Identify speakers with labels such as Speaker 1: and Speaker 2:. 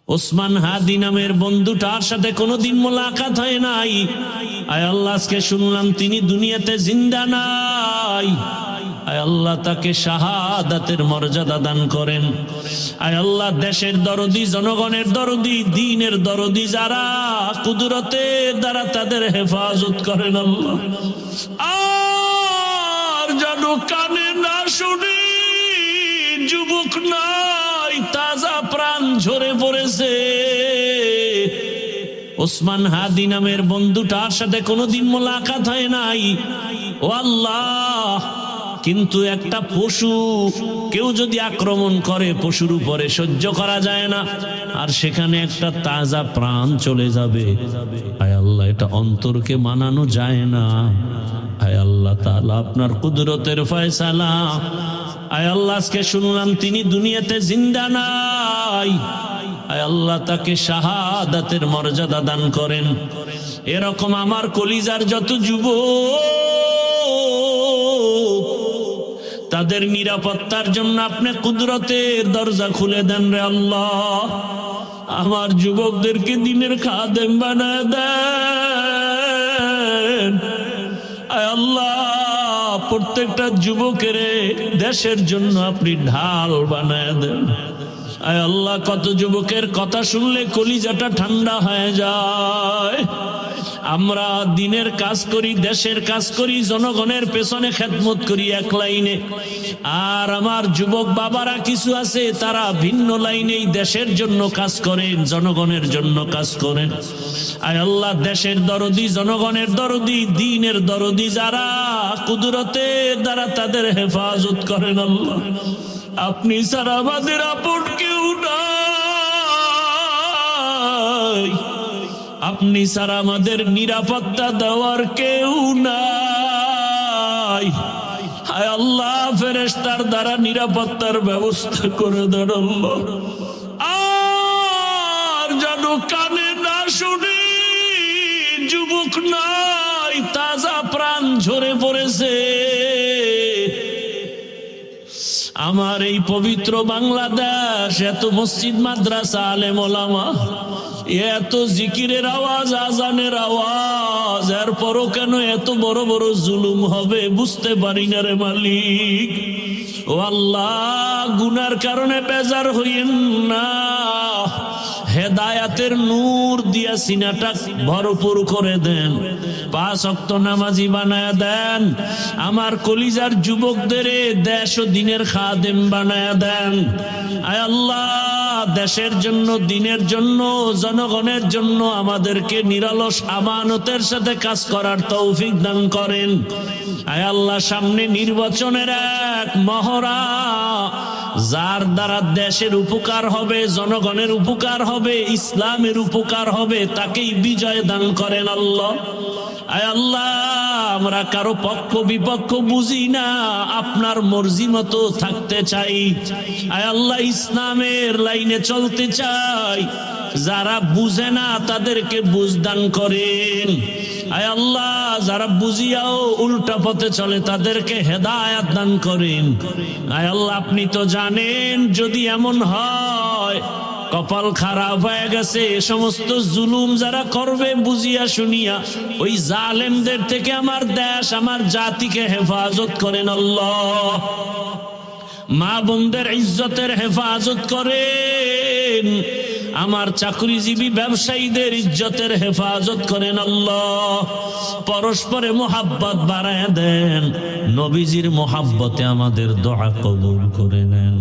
Speaker 1: ওসমান হাদি নামের বন্ধুটার সাথে কোনোদিন মোলাকাত হয় নাই। আয় আল্লাহ, আজকে শুনলাম তিনি দুনিয়াতে জিন্দা নাই। আয় আল্লাহ, তাকে শাহাদাতের মর্যাদা দান করেন। আয় আল্লাহ, দেশের দরদি, জনগণের দরদি, দ্বীনের দরদি যারা, কুদরতের দ্বারা তাদের হেফাজত করেন আল্লাহ। আর যেন কানে না শুনি, যুবক নাই, তাজা প্রাণ ঝরে পড়েছে। ওসমান হাদি নামের বন্ধুটার সাথে কোনোদিন মোলাকাত হয় নাই। ও আল্লাহ, কিন্তু একটা পশু কেউ যদি আক্রমণ করে, পশুর উপরে সহ্য করা যায় না, আর সেখানে একটা তাজা প্রাণ চলে যাবে। আয় আল্লাহ, এটা অন্তরকে মানানো যায় না। আয় আল্লাহ তাআলা, আপনার কুদরতের ফয়সালা। আয় আল্লাহ, আজকে শুনলাম তিনি দুনিয়াতে জিন্দা নাই। আয় আল্লাহ, তাকে শাহাদাতের মর্যাদা দান করেন। এরকম আমার কলিজার যত যুবক, তাদের নিরাপত্তার জন্য আপনি কুদরতের দরজা খুলে দেন রে আল্লাহ। আমার যুবকদেরকে দিনের খাদেম বানায় দেন। আয় আল্লাহ, প্রত্যেকটা যুবকের দেশের জন্য আপনি ঢাল বানায় দেন। আয় আল্লাহ, কত যুবকের কথা শুনলে কলিজাটা ঠান্ডা হয়ে যায়। আমরা দিনের কাজ করি, দেশের কাজ করি, জনগণের পেছনে খেদমত করি এক লাইনে, আর আমার যুবক বাবারা কিছু আছে তারা ভিন্ন লাইনেই দেশের জন্য কাজ করেন, জনগণের জন্য কাজ করেন। আয় আল্লাহ, দেশের দরদি, জনগণের দরদি, দ্বীনের দরদি যারা, কুদরতের দ্বারা তাদের হেফাজত করেন আল্লাহ। আপনি ছাড়া আমাদের আপন কেউ নাই, আপনি ছাড়া আমাদের নিরাপত্তা দেওয়ার কেউ নাই। হায় আল্লাহ, ফেরেশতার দ্বারা নিরাপত্তার ব্যবস্থা করে দেন আল্লাহ। আর যেন কানে না শুনি, যুবক নাই, তাজা প্রাণ ঝরে পড়েছে। আমার এই পবিত্র বাংলাদেশ, এত মসজিদ, মাদ্রাসা, আলেম ওলামা, এত জিকিরের আওয়াজ, আজানের আওয়াজ, এরপরও কেন এত বড় বড় জুলুম হবে বুঝতে পারি না রে মালিক। ও আল্লাহ, গুনার কারণে বেজার হইয়েন না, হেদায়াতের নূর দিয়া সিনাটা ভরপুর করে দেন, 5 ওয়াক্ত নামাজি বানায় দেন। আমার কলিজার যুবকদের দেশ ও দিনের খাদেম বানায় দেন। আয় আল্লাহ, দেশের জন্য, দিনের জন্য, জনগণের জন্য আমাদেরকে নিরলস আমানতের সাথে কাজ করার তৌফিক দান করেন। আয় আল্লাহ, সামনে নির্বাচনের এক মহড়া, যার দ্বারা দেশের উপকার হবে, জনগণের উপকার হবে, ইসলামের উপকার হবে, তাকেই বিজয় দান করেন আল্লাহ। আয় আল্লাহ, আমরা কারো পক্ষ বিপক্ষ বুঝি না, আপনার মর্জি মতো থাকতে চাই। আয় আল্লাহ, ইসলামের লাইনে চলতে চাই। যারা বুঝে না তাদেরকে বুঝ দান করেন। আয় আল্লাহ, যারা বুঝিয়াও উল্টা পথে চলে তাদেরকে হেদায়াত দান করেন। আয় আল্লাহ, আপনি তো জানেন, যদি এমন হয় কপাল খারাপ হয়ে গেছে, এ সমস্ত জুলুম যারা করবে বুঝিয়া শুনিয়া, ওই জালেমদের থেকে আমার দেশ, আমার জাতিকে হেফাজত করেন আল্লাহ। মা বোনদের ইজ্জতের হেফাজত করেন। আমার চাকরিজীবী ব্যবসায়ীদের ইজ্জতের হেফাজত করেন আল্লাহ। পরস্পরে মোহাব্বত বাড়ায় দেন। নবীজির মোহাব্বতে আমাদের দোয়া কবুল করে নেন।